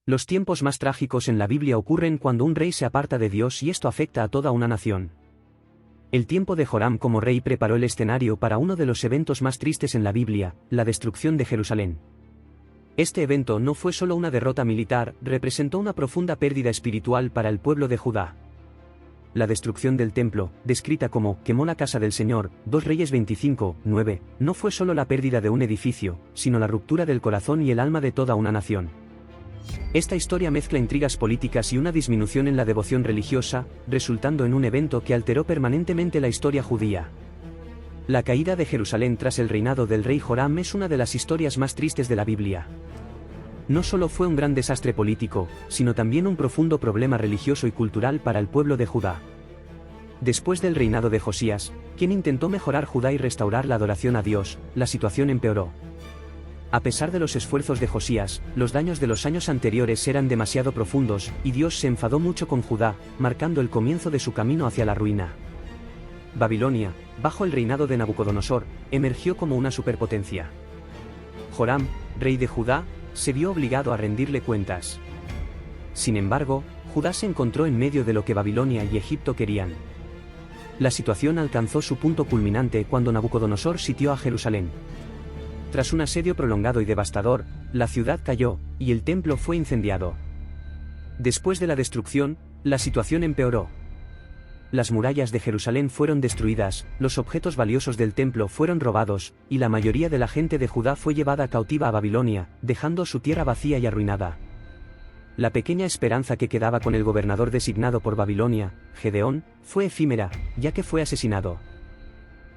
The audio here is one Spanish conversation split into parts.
Los tiempos más trágicos en la Biblia ocurren cuando un rey se aparta de Dios y esto afecta a toda una nación. El tiempo de Joram como rey preparó el escenario para uno de los eventos más tristes en la Biblia, la destrucción de Jerusalén. Este evento no fue solo una derrota militar, representó una profunda pérdida espiritual para el pueblo de Judá. La destrucción del templo, descrita como «quemó la casa del Señor», 2 Reyes 25:9, no fue solo la pérdida de un edificio, sino la ruptura del corazón y el alma de toda una nación. Esta historia mezcla intrigas políticas y una disminución en la devoción religiosa, resultando en un evento que alteró permanentemente la historia judía. La caída de Jerusalén tras el reinado del rey Joram es una de las historias más tristes de la Biblia. No solo fue un gran desastre político, sino también un profundo problema religioso y cultural para el pueblo de Judá. Después del reinado de Josías, quien intentó mejorar Judá y restaurar la adoración a Dios, la situación empeoró. A pesar de los esfuerzos de Josías, los daños de los años anteriores eran demasiado profundos, y Dios se enfadó mucho con Judá, marcando el comienzo de su camino hacia la ruina. Babilonia, bajo el reinado de Nabucodonosor, emergió como una superpotencia. Joram, rey de Judá, se vio obligado a rendirle cuentas. Sin embargo, Judá se encontró en medio de lo que Babilonia y Egipto querían. La situación alcanzó su punto culminante cuando Nabucodonosor sitió a Jerusalén. Tras un asedio prolongado y devastador, la ciudad cayó, y el templo fue incendiado. Después de la destrucción, la situación empeoró. Las murallas de Jerusalén fueron destruidas, los objetos valiosos del templo fueron robados, y la mayoría de la gente de Judá fue llevada cautiva a Babilonia, dejando su tierra vacía y arruinada. La pequeña esperanza que quedaba con el gobernador designado por Babilonia, Gedeón, fue efímera, ya que fue asesinado.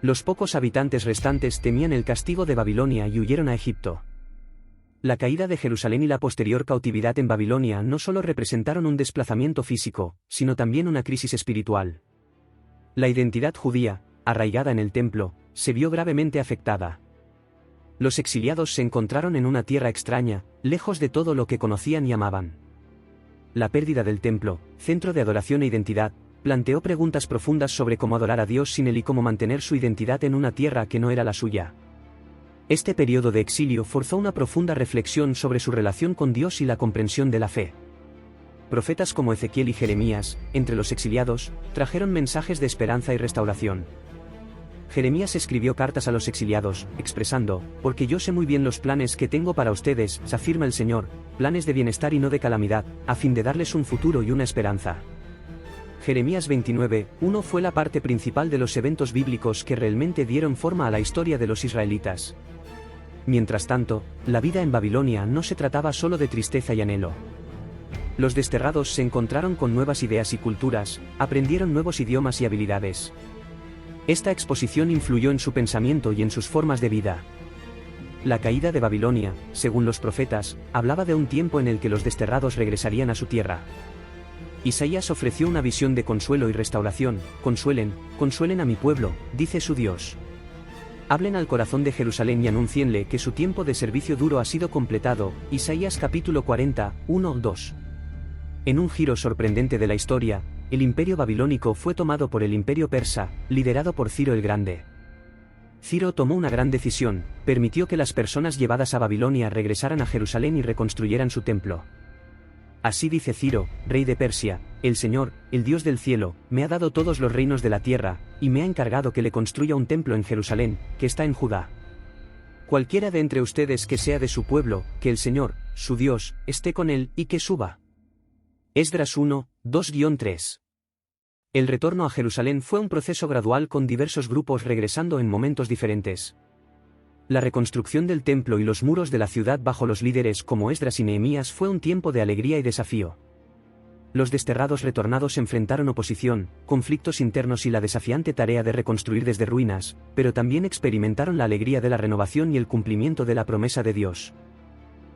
Los pocos habitantes restantes temían el castigo de Babilonia y huyeron a Egipto. La caída de Jerusalén y la posterior cautividad en Babilonia no solo representaron un desplazamiento físico, sino también una crisis espiritual. La identidad judía, arraigada en el templo, se vio gravemente afectada. Los exiliados se encontraron en una tierra extraña, lejos de todo lo que conocían y amaban. La pérdida del templo, centro de adoración e identidad, planteó preguntas profundas sobre cómo adorar a Dios sin él y cómo mantener su identidad en una tierra que no era la suya. Este periodo de exilio forzó una profunda reflexión sobre su relación con Dios y la comprensión de la fe. Profetas como Ezequiel y Jeremías, entre los exiliados, trajeron mensajes de esperanza y restauración. Jeremías escribió cartas a los exiliados, expresando: «Porque yo sé muy bien los planes que tengo para ustedes, afirma el Señor, planes de bienestar y no de calamidad, a fin de darles un futuro y una esperanza». Jeremías 29:1 fue la parte principal de los eventos bíblicos que realmente dieron forma a la historia de los israelitas. Mientras tanto, la vida en Babilonia no se trataba solo de tristeza y anhelo. Los desterrados se encontraron con nuevas ideas y culturas, aprendieron nuevos idiomas y habilidades. Esta exposición influyó en su pensamiento y en sus formas de vida. La caída de Babilonia, según los profetas, hablaba de un tiempo en el que los desterrados regresarían a su tierra. Isaías ofreció una visión de consuelo y restauración: «Consuelen, consuelen a mi pueblo», dice su Dios. «Hablen al corazón de Jerusalén y anúncienle que su tiempo de servicio duro ha sido completado», Isaías capítulo 40, 1-2. En un giro sorprendente de la historia, el imperio babilónico fue tomado por el imperio persa, liderado por Ciro el Grande. Ciro tomó una gran decisión: permitió que las personas llevadas a Babilonia regresaran a Jerusalén y reconstruyeran su templo. Así dice Ciro, rey de Persia: «El Señor, el Dios del cielo, me ha dado todos los reinos de la tierra, y me ha encargado que le construya un templo en Jerusalén, que está en Judá. Cualquiera de entre ustedes que sea de su pueblo, que el Señor, su Dios, esté con él, y que suba». Esdras 1, 2-3. El retorno a Jerusalén fue un proceso gradual con diversos grupos regresando en momentos diferentes. La reconstrucción del templo y los muros de la ciudad bajo los líderes como Esdras y Nehemías fue un tiempo de alegría y desafío. Los desterrados retornados enfrentaron oposición, conflictos internos y la desafiante tarea de reconstruir desde ruinas, pero también experimentaron la alegría de la renovación y el cumplimiento de la promesa de Dios.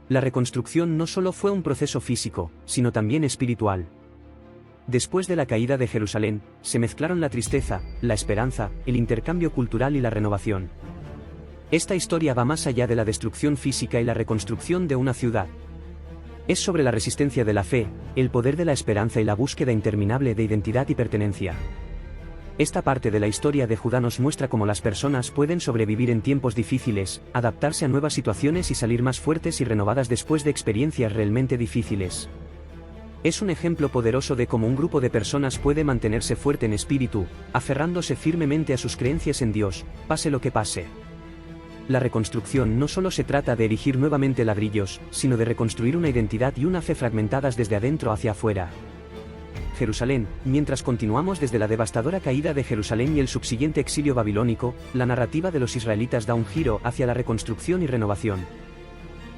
La reconstrucción no solo fue un proceso físico, sino también espiritual. Después de la caída de Jerusalén, se mezclaron la tristeza, la esperanza, el intercambio cultural y la renovación. Esta historia va más allá de la destrucción física y la reconstrucción de una ciudad. Es sobre la resistencia de la fe, el poder de la esperanza y la búsqueda interminable de identidad y pertenencia. Esta parte de la historia de Judá nos muestra cómo las personas pueden sobrevivir en tiempos difíciles, adaptarse a nuevas situaciones y salir más fuertes y renovadas después de experiencias realmente difíciles. Es un ejemplo poderoso de cómo un grupo de personas puede mantenerse fuerte en espíritu, aferrándose firmemente a sus creencias en Dios, pase lo que pase. La reconstrucción no solo se trata de erigir nuevamente ladrillos, sino de reconstruir una identidad y una fe fragmentadas desde adentro hacia afuera. Jerusalén. Mientras continuamos desde la devastadora caída de Jerusalén y el subsiguiente exilio babilónico, la narrativa de los israelitas da un giro hacia la reconstrucción y renovación.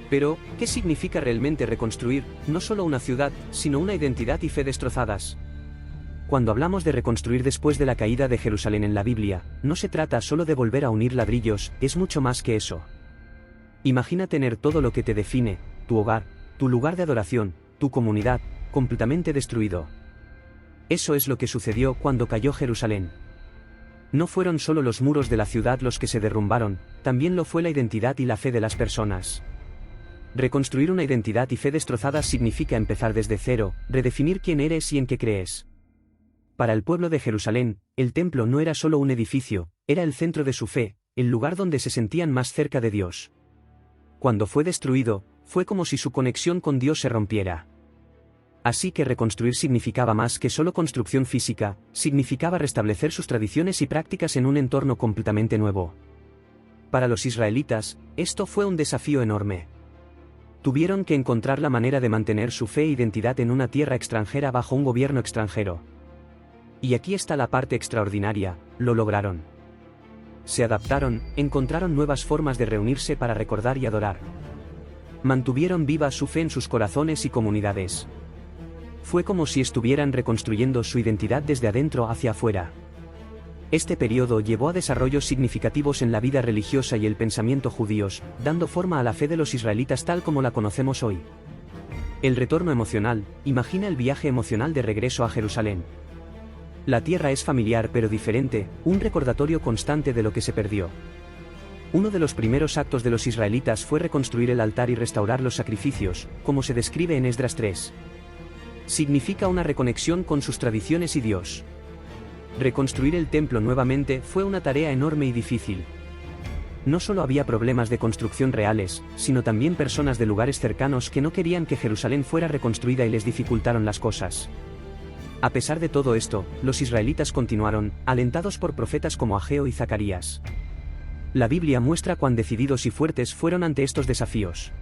Pero, ¿qué significa realmente reconstruir, no solo una ciudad, sino una identidad y fe destrozadas? Cuando hablamos de reconstruir después de la caída de Jerusalén en la Biblia, no se trata solo de volver a unir ladrillos, es mucho más que eso. Imagina tener todo lo que te define, tu hogar, tu lugar de adoración, tu comunidad, completamente destruido. Eso es lo que sucedió cuando cayó Jerusalén. No fueron solo los muros de la ciudad los que se derrumbaron, también lo fue la identidad y la fe de las personas. Reconstruir una identidad y fe destrozadas significa empezar desde cero, redefinir quién eres y en qué crees. Para el pueblo de Jerusalén, el templo no era solo un edificio, era el centro de su fe, el lugar donde se sentían más cerca de Dios. Cuando fue destruido, fue como si su conexión con Dios se rompiera. Así que reconstruir significaba más que solo construcción física, significaba restablecer sus tradiciones y prácticas en un entorno completamente nuevo. Para los israelitas, esto fue un desafío enorme. Tuvieron que encontrar la manera de mantener su fe e identidad en una tierra extranjera bajo un gobierno extranjero. Y aquí está la parte extraordinaria, lo lograron. Se adaptaron, encontraron nuevas formas de reunirse para recordar y adorar. Mantuvieron viva su fe en sus corazones y comunidades. Fue como si estuvieran reconstruyendo su identidad desde adentro hacia afuera. Este periodo llevó a desarrollos significativos en la vida religiosa y el pensamiento judíos, dando forma a la fe de los israelitas tal como la conocemos hoy. El retorno emocional. Imagina el viaje emocional de regreso a Jerusalén. La tierra es familiar pero diferente, un recordatorio constante de lo que se perdió. Uno de los primeros actos de los israelitas fue reconstruir el altar y restaurar los sacrificios, como se describe en Esdras 3. Significa una reconexión con sus tradiciones y Dios. Reconstruir el templo nuevamente fue una tarea enorme y difícil. No solo había problemas de construcción reales, sino también personas de lugares cercanos que no querían que Jerusalén fuera reconstruida y les dificultaron las cosas. A pesar de todo esto, los israelitas continuaron, alentados por profetas como Ageo y Zacarías. La Biblia muestra cuán decididos y fuertes fueron ante estos desafíos.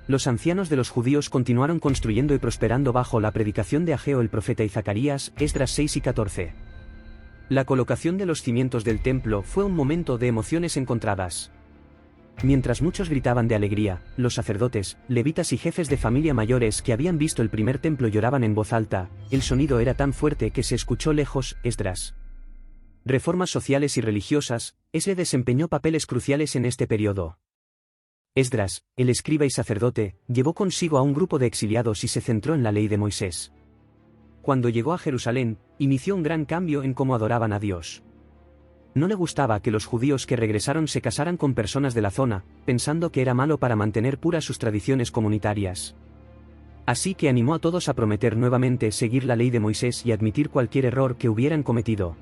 Los ancianos de los judíos continuaron construyendo y prosperando bajo la predicación de Ageo el profeta y Zacarías, Esdras 6 y 14. La colocación de los cimientos del templo fue un momento de emociones encontradas. Mientras muchos gritaban de alegría, los sacerdotes, levitas y jefes de familia mayores que habían visto el primer templo lloraban en voz alta, el sonido era tan fuerte que se escuchó lejos. Esdras. Reformas sociales y religiosas. Esdras desempeñó papeles cruciales en este periodo. Esdras, el escriba y sacerdote, llevó consigo a un grupo de exiliados y se centró en la ley de Moisés. Cuando llegó a Jerusalén, inició un gran cambio en cómo adoraban a Dios. No le gustaba que los judíos que regresaron se casaran con personas de la zona, pensando que era malo para mantener puras sus tradiciones comunitarias. Así que animó a todos a prometer nuevamente seguir la ley de Moisés y admitir cualquier error que hubieran cometido.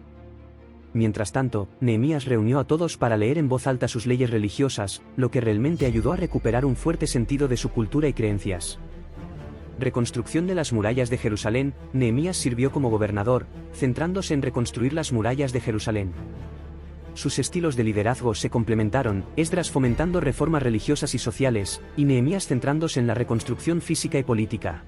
Mientras tanto, Nehemías reunió a todos para leer en voz alta sus leyes religiosas, lo que realmente ayudó a recuperar un fuerte sentido de su cultura y creencias. Reconstrucción de las murallas de Jerusalén. Nehemías sirvió como gobernador, centrándose en reconstruir las murallas de Jerusalén. Sus estilos de liderazgo se complementaron, Esdras fomentando reformas religiosas y sociales, y Nehemías centrándose en la reconstrucción física y política.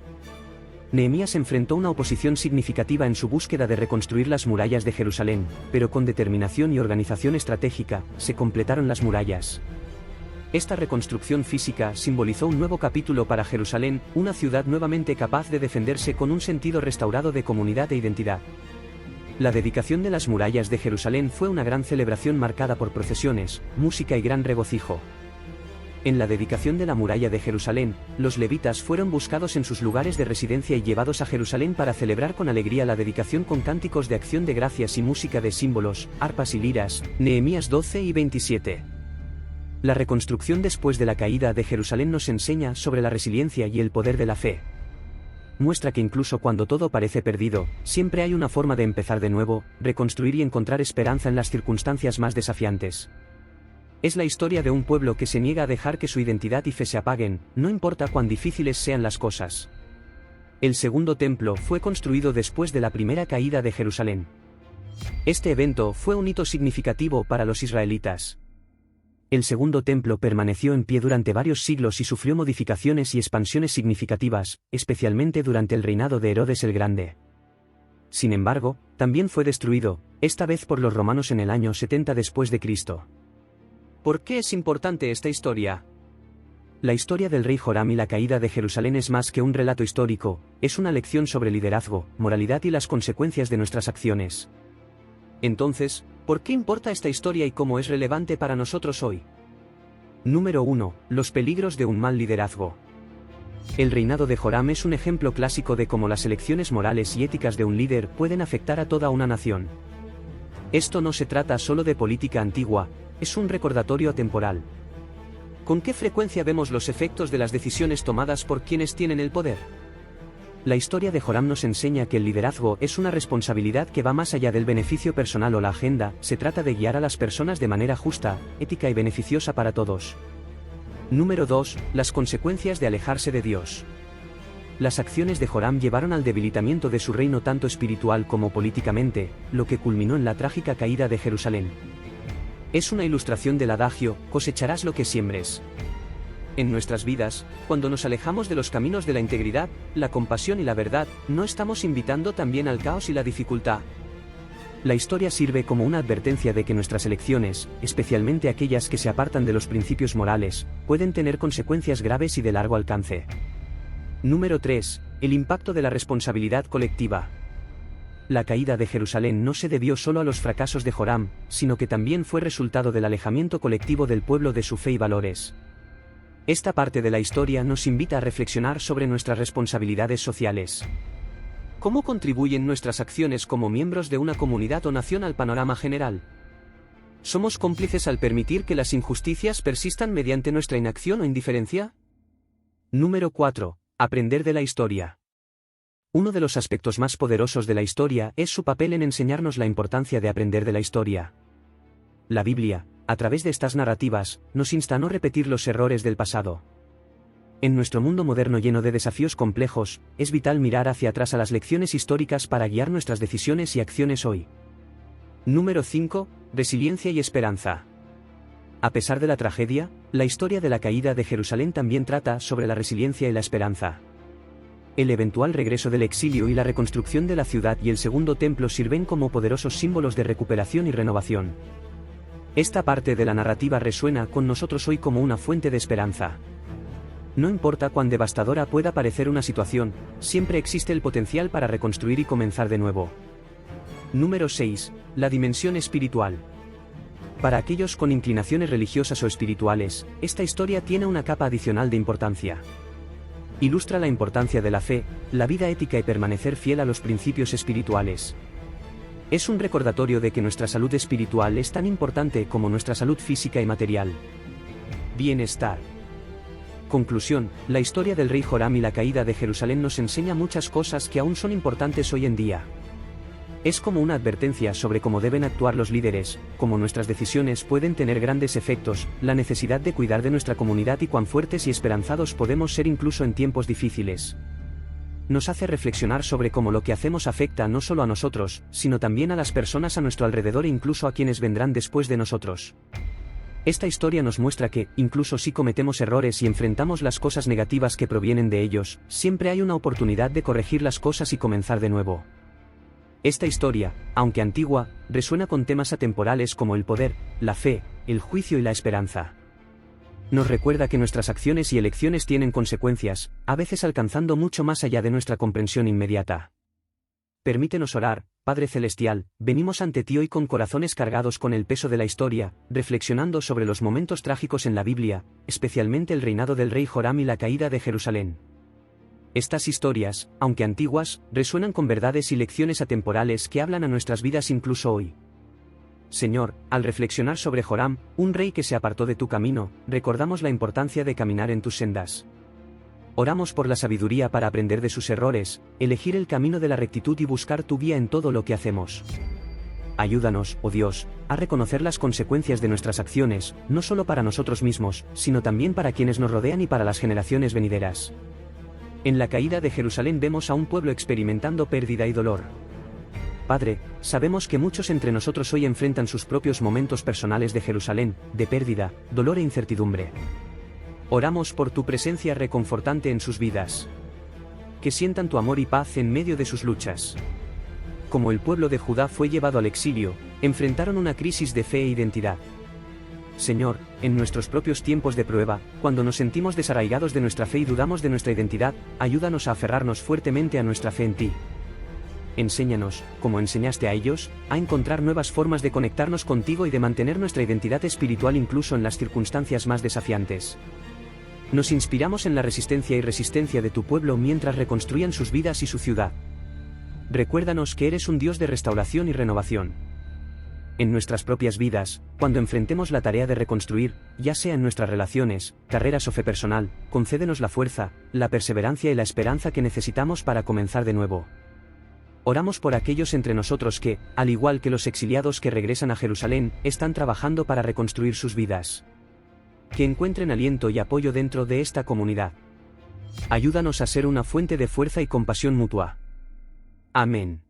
Nehemías enfrentó una oposición significativa en su búsqueda de reconstruir las murallas de Jerusalén, pero con determinación y organización estratégica, se completaron las murallas. Esta reconstrucción física simbolizó un nuevo capítulo para Jerusalén, una ciudad nuevamente capaz de defenderse con un sentido restaurado de comunidad e identidad. La dedicación de las murallas de Jerusalén fue una gran celebración marcada por procesiones, música y gran regocijo. En la dedicación de la muralla de Jerusalén, los levitas fueron buscados en sus lugares de residencia y llevados a Jerusalén para celebrar con alegría la dedicación con cánticos de acción de gracias y música de símbolos, arpas y liras. Nehemías 12 y 27. La reconstrucción después de la caída de Jerusalén nos enseña sobre la resiliencia y el poder de la fe. muestra que incluso cuando todo parece perdido, siempre hay una forma de empezar de nuevo, reconstruir y encontrar esperanza en las circunstancias más desafiantes. Es la historia de un pueblo que se niega a dejar que su identidad y fe se apaguen, no importa cuán difíciles sean las cosas. El segundo templo fue construido después de la primera caída de Jerusalén. Este evento fue un hito significativo para los israelitas. El segundo templo permaneció en pie durante varios siglos y sufrió modificaciones y expansiones significativas, especialmente durante el reinado de Herodes el Grande. Sin embargo, también fue destruido, esta vez por los romanos en el año 70 después de Cristo. ¿Por qué es importante esta historia? La historia del rey Joram y la caída de Jerusalén es más que un relato histórico, es una lección sobre liderazgo, moralidad y las consecuencias de nuestras acciones. Entonces, ¿por qué importa esta historia y cómo es relevante para nosotros hoy? Número 1. Los peligros de un mal liderazgo. El reinado de Joram es un ejemplo clásico de cómo las elecciones morales y éticas de un líder pueden afectar a toda una nación. Esto no se trata solo de política antigua, es un recordatorio atemporal. ¿Con qué frecuencia vemos los efectos de las decisiones tomadas por quienes tienen el poder? La historia de Joram nos enseña que el liderazgo es una responsabilidad que va más allá del beneficio personal o la agenda, se trata de guiar a las personas de manera justa, ética y beneficiosa para todos. Número 2. Las consecuencias de alejarse de Dios. Las acciones de Joram llevaron al debilitamiento de su reino tanto espiritual como políticamente, lo que culminó en la trágica caída de Jerusalén. Es una ilustración del adagio, cosecharás lo que siembres. En nuestras vidas, cuando nos alejamos de los caminos de la integridad, la compasión y la verdad, ¿no estamos invitando también al caos y la dificultad? La historia sirve como una advertencia de que nuestras elecciones, especialmente aquellas que se apartan de los principios morales, pueden tener consecuencias graves y de largo alcance. Número 3. El impacto de la responsabilidad colectiva. La caída de Jerusalén no se debió solo a los fracasos de Joram, sino que también fue resultado del alejamiento colectivo del pueblo de su fe y valores. Esta parte de la historia nos invita a reflexionar sobre nuestras responsabilidades sociales. ¿Cómo contribuyen nuestras acciones como miembros de una comunidad o nación al panorama general? ¿Somos cómplices al permitir que las injusticias persistan mediante nuestra inacción o indiferencia? Número 4. Aprender de la historia. Uno de los aspectos más poderosos de la historia es su papel en enseñarnos la importancia de aprender de la historia. La Biblia, a través de estas narrativas, nos insta a no repetir los errores del pasado. En nuestro mundo moderno lleno de desafíos complejos, es vital mirar hacia atrás a las lecciones históricas para guiar nuestras decisiones y acciones hoy. Número 5. Resiliencia y esperanza. A pesar de la tragedia, la historia de la caída de Jerusalén también trata sobre la resiliencia y la esperanza. El eventual regreso del exilio y la reconstrucción de la ciudad y el segundo templo sirven como poderosos símbolos de recuperación y renovación. Esta parte de la narrativa resuena con nosotros hoy como una fuente de esperanza. No importa cuán devastadora pueda parecer una situación, siempre existe el potencial para reconstruir y comenzar de nuevo. Número 6. La dimensión espiritual. Para aquellos con inclinaciones religiosas o espirituales, esta historia tiene una capa adicional de importancia. Ilustra la importancia de la fe, la vida ética y permanecer fiel a los principios espirituales. Es un recordatorio de que nuestra salud espiritual es tan importante como nuestra salud física y material. Bienestar. Conclusión, la historia del rey Joram y la caída de Jerusalén nos enseña muchas cosas que aún son importantes hoy en día. Es como una advertencia sobre cómo deben actuar los líderes, cómo nuestras decisiones pueden tener grandes efectos, la necesidad de cuidar de nuestra comunidad y cuán fuertes y esperanzados podemos ser incluso en tiempos difíciles. Nos hace reflexionar sobre cómo lo que hacemos afecta no solo a nosotros, sino también a las personas a nuestro alrededor e incluso a quienes vendrán después de nosotros. Esta historia nos muestra que, incluso si cometemos errores y enfrentamos las cosas negativas que provienen de ellos, siempre hay una oportunidad de corregir las cosas y comenzar de nuevo. Esta historia, aunque antigua, resuena con temas atemporales como el poder, la fe, el juicio y la esperanza. Nos recuerda que nuestras acciones y elecciones tienen consecuencias, a veces alcanzando mucho más allá de nuestra comprensión inmediata. Permítenos orar, Padre Celestial, venimos ante ti hoy con corazones cargados con el peso de la historia, reflexionando sobre los momentos trágicos en la Biblia, especialmente el reinado del rey Joram y la caída de Jerusalén. Estas historias, aunque antiguas, resuenan con verdades y lecciones atemporales que hablan a nuestras vidas incluso hoy. Señor, al reflexionar sobre Joram, un rey que se apartó de tu camino, recordamos la importancia de caminar en tus sendas. Oramos por la sabiduría para aprender de sus errores, elegir el camino de la rectitud y buscar tu guía en todo lo que hacemos. Ayúdanos, oh Dios, a reconocer las consecuencias de nuestras acciones, no solo para nosotros mismos, sino también para quienes nos rodean y para las generaciones venideras. En la caída de Jerusalén vemos a un pueblo experimentando pérdida y dolor. Padre, sabemos que muchos entre nosotros hoy enfrentan sus propios momentos personales de Jerusalén, de pérdida, dolor e incertidumbre. Oramos por tu presencia reconfortante en sus vidas. Que sientan tu amor y paz en medio de sus luchas. Como el pueblo de Judá fue llevado al exilio, enfrentaron una crisis de fe e identidad. Señor, en nuestros propios tiempos de prueba, cuando nos sentimos desarraigados de nuestra fe y dudamos de nuestra identidad, ayúdanos a aferrarnos fuertemente a nuestra fe en ti. Enséñanos, como enseñaste a ellos, a encontrar nuevas formas de conectarnos contigo y de mantener nuestra identidad espiritual incluso en las circunstancias más desafiantes. Nos inspiramos en la resistencia y resistencia de tu pueblo mientras reconstruían sus vidas y su ciudad. Recuérdanos que eres un Dios de restauración y renovación. En nuestras propias vidas, cuando enfrentemos la tarea de reconstruir, ya sea en nuestras relaciones, carreras o fe personal, concédenos la fuerza, la perseverancia y la esperanza que necesitamos para comenzar de nuevo. Oramos por aquellos entre nosotros que, al igual que los exiliados que regresan a Jerusalén, están trabajando para reconstruir sus vidas. Que encuentren aliento y apoyo dentro de esta comunidad. Ayúdanos a ser una fuente de fuerza y compasión mutua. Amén.